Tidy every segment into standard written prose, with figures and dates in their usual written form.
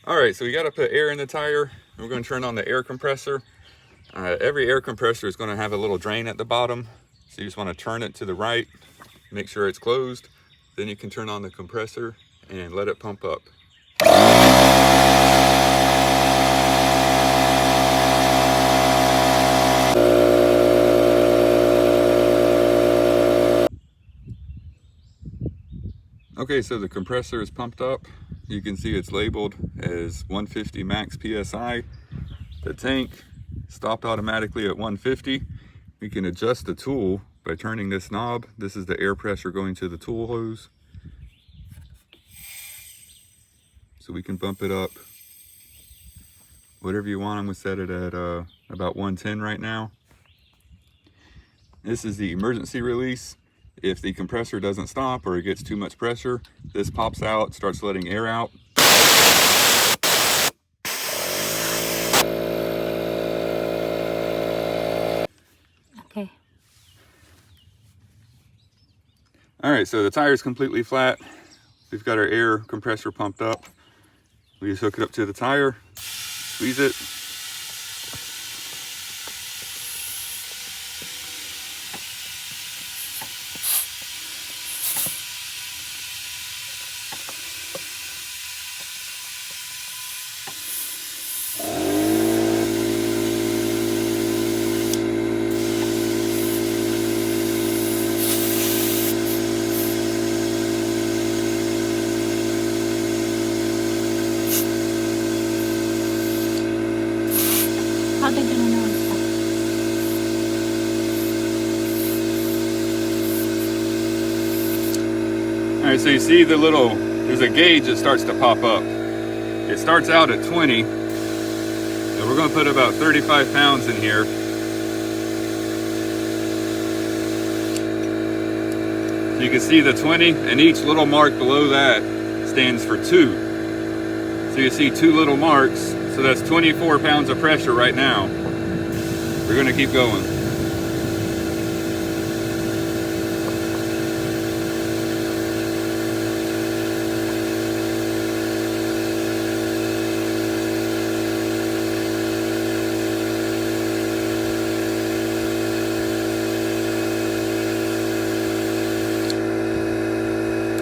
All right, so we got to put air in the tire. We're going to turn on the air compressor. Every air compressor is going to have a little drain at the bottom. So you just want to turn it to the right, make sure it's closed. Then you can turn on the compressor and let it pump up. Okay, so the compressor is pumped up. You can see it's labeled as 150 max PSI. The tank stopped automatically at 150. We can adjust the tool by turning this knob. This is the air pressure going to the tool hose. So we can bump it up whatever you want. I'm gonna set it at about 110 right now. This is the emergency release. If the compressor doesn't stop or it gets too much pressure, this pops out, starts letting air out. Okay. All right, so the tire is completely flat. We've got our air compressor pumped up. We just hook it up to the tire, squeeze it. How they gonna know it's stuck? All right, so you see there's a gauge that starts to pop up. It starts out at 20, and we're gonna put about 35 pounds in here. So you can see the 20, and each little mark below that stands for 2. So you see 2 little marks, so that's 24 pounds of pressure right now. We're gonna keep going.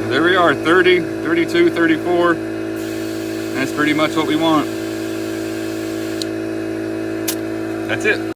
There we are, 30, 32, 34. That's pretty much what we want. That's it.